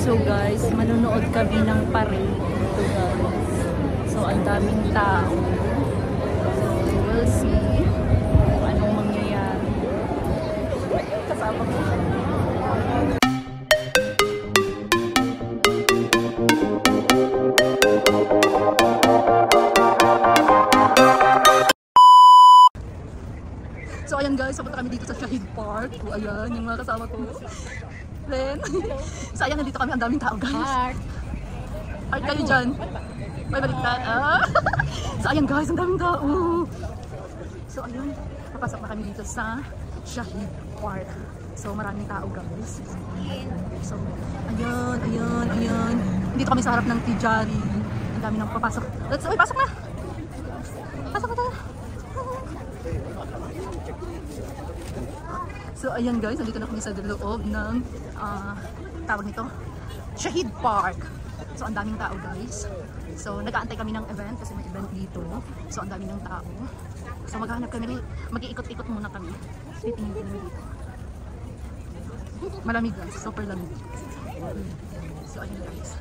So guys, manonood kami ng parade dito guys. So ang daming tao. So we'll see kung anong mangyayari. Kasama ko. So ayan guys, sapunta kami dito sa Shahid Park. So ayan, yung mga kasama ko. Then, so ayan, nandito kami, ang daming tao guys. Heart kayo dyan. May baliktad. So ayan guys, ang daming tao. So ayan, papasok na kami dito sa Shahid Park. So maraming tao guys. So ayan. Dito kami sa harap ng Tijari. Ang dami nang papasok. Uy, pasok na! Pasok na tayo. So ayan guys, nandito na kami sa loob ng tawag nito, Shahid Park. So ang daming tao guys. So nag-aantay kami ng event kasi may event dito. So ang daming ng tao. So maghahanap kami, mag-iikot-ikot muna kami. Titingin kami dito. Malamig guys, super lamig. So ayan guys.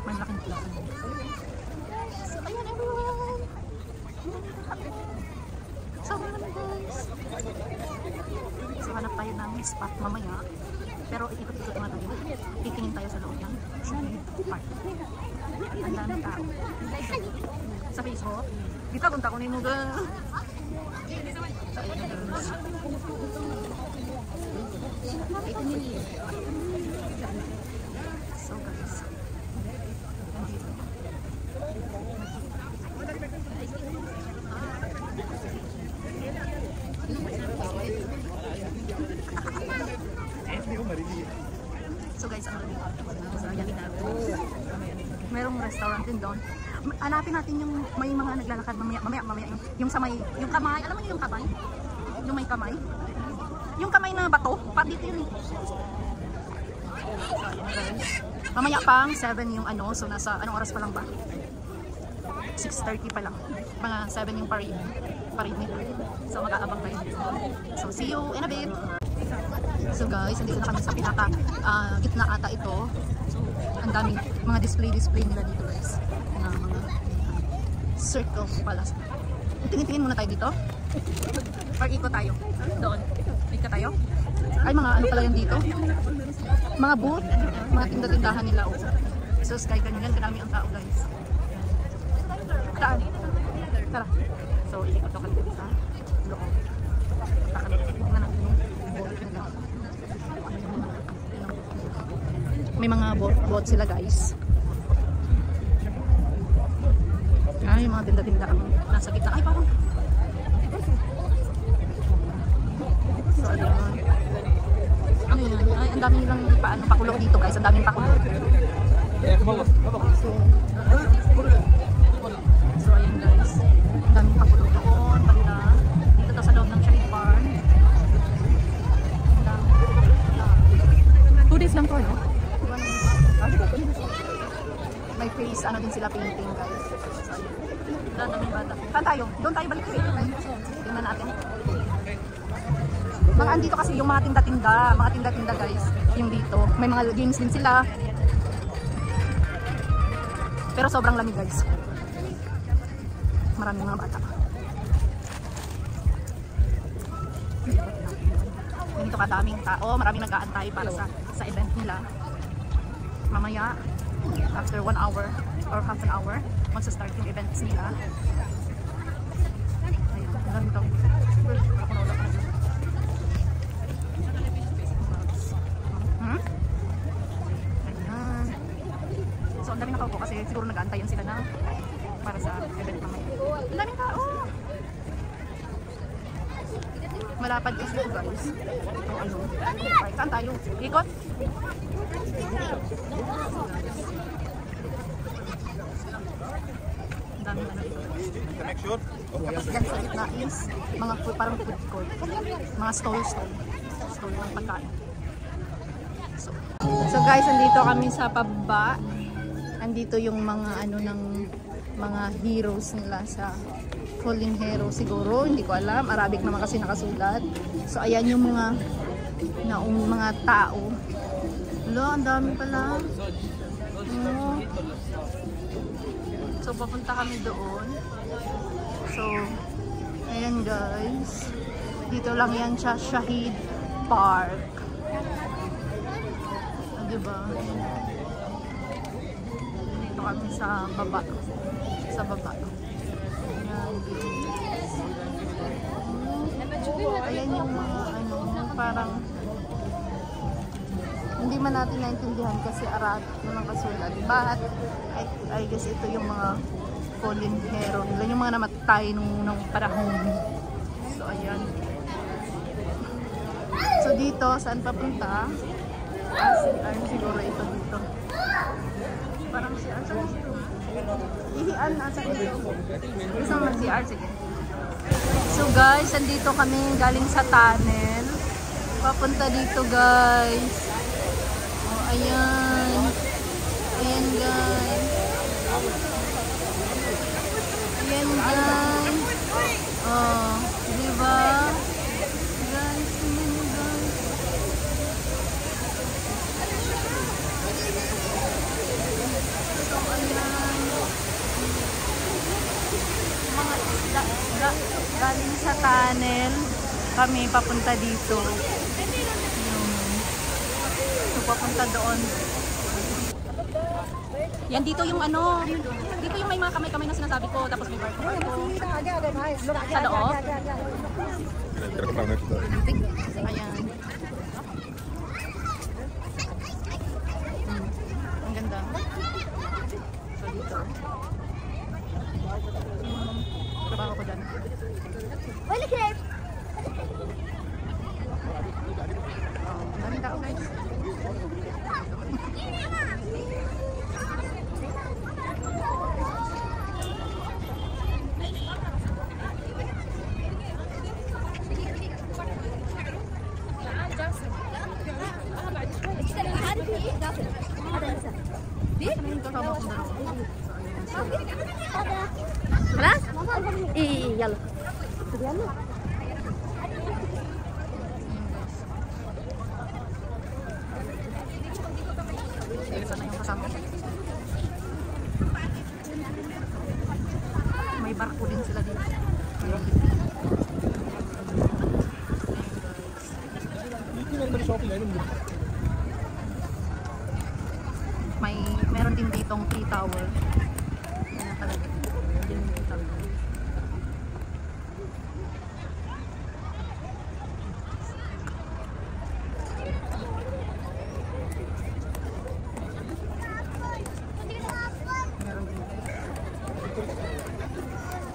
May laking plano. So ayan everyone. So malamig guys. So hanap tayo ng spot mamaya. Pero ikot-ikot naman tayo. Titingin tayo sa loob ng Shahid Park. Ang daming tao. Sa Facebook. Kita kung takunin mo ga. So ayan guys. So guys. So guys, ang lamig. So ayan natin. Merong restaurant din doon. Hanapin natin yung may mga naglalakad mamaya yung sa may, yung kamay, alam mo yung kamay? Yung may kamay? Yung kamay na bato, pa dito yun. So ayan guys. Mamaya pang 7 yung ano, so nasa anong oras pa lang ba? 6:30 pa lang. Mga 7 yung parade nila. So mag-aabang tayo dito. So see you in a bit. So guys, nandito na kami sa pinaka gitna ata ito. So ang daming mga display nila dito guys. Mga circle pala. Tingin-tingin muna tayo dito. Or ikot tayo. Doon. Ikot tayo. Ay mga ano pala yan dito. Mga booth, mga tinda-tindahan nila. Oh. So sky ganyan, kadami ang tao guys. Saan? Tara. So ikot ko dito sa loob. May mga boat sila guys. Ay, mga tinda-tinda ang nasa gitna. Ay, parang. So, ayun. Ano yun? Ay, ang dami nilang pakulo dito guys. Ang daming pakulo. So, ayun guys. Ang daming pakulo doon. Banda. Dito to sa loob ng Shahid Park. 2 days lang to, no? May face, ano din sila painting guys. So, ayun. Daming bata. Saan tayo? Doon tayo balik. Tingnan natin. Mga andito kasi yung mga tinda-tinda guys. Yung dito. May mga games din sila. Pero sobrang lamig guys. Maraming mga bata. Ganito kadaming tao. Maraming nag-aantay para sa event nila. Mamaya, after 1 hour or half an hour, magsa-start yung events nila. Ayun, ganito. Ayan. So, ang daming nakaupo kasi siguro nag-aantayan sila na para sa event mamaya. Ang daming tao! Malapad kasi ito guys. So, ano? Saan tayo? Ikot? Dami na dito. Tapos dyan sa gitna is mga parang food court. Mga stall ng pagkain. So guys, andito kami sa pababa. Andito yung mga ano ng mga heroes nila sa Falling Hero siguro, hindi ko alam. Arabic naman kasi nakasulat. So ayan yung mga tao Wala, ang dami pala. Oh. So, papunta kami doon. So, ayan guys. Dito lang yan siya, Shahid Park. Diba? Dito kami sa baba. Sa baba. Ayan yung mga ano, parang hindi man natin naintindihan kasi Arabic naman kasulat. But I guess ito yung mga fallen hero nila, yung mga namatay nung panahon. So ayan. So dito, saan papunta? CR siguro ito dito. Parang CR. Saan dito? Ihian asa dito. Gusto mo mag-CR? Sige. So guys, andito kami galing sa tunnel. Papunta dito guys. Oh, ayan. Ayan guys. Ayan guys. Oh, diba? Guys, ayan guys. So ayan. Mga galing sa tunnel kami papunta dito. So papunta doon. Yan dito yung ano, dito yung may mga kamay-kamay na sinasabi ko, tapos may barko. Sa loob. Ayan. Ang ganda. So dito. Trabaho ko dyan. Daming tao guys. خلاص؟ ايه يلا يلا Sana yung kasama ko. May barko din sila dito. Meron din ditong tea tower. Yan talaga. Yan yung tea tower.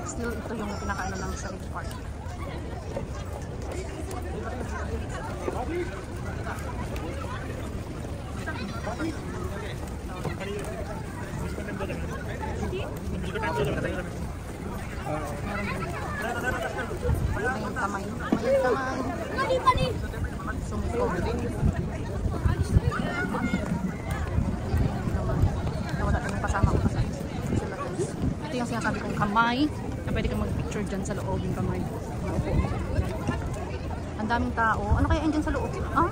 Still, ito yung pinakaano ng Shahid Park. May kamay. May kamay. Sumiko. Nawala yung kasama ko kasi sila guys. Ito yung sinasabi kong kamay na pwede kang mag-picture dyan sa loob yung kamay. Ang daming tao. Ano kaya yan dyan sa loob? Ah!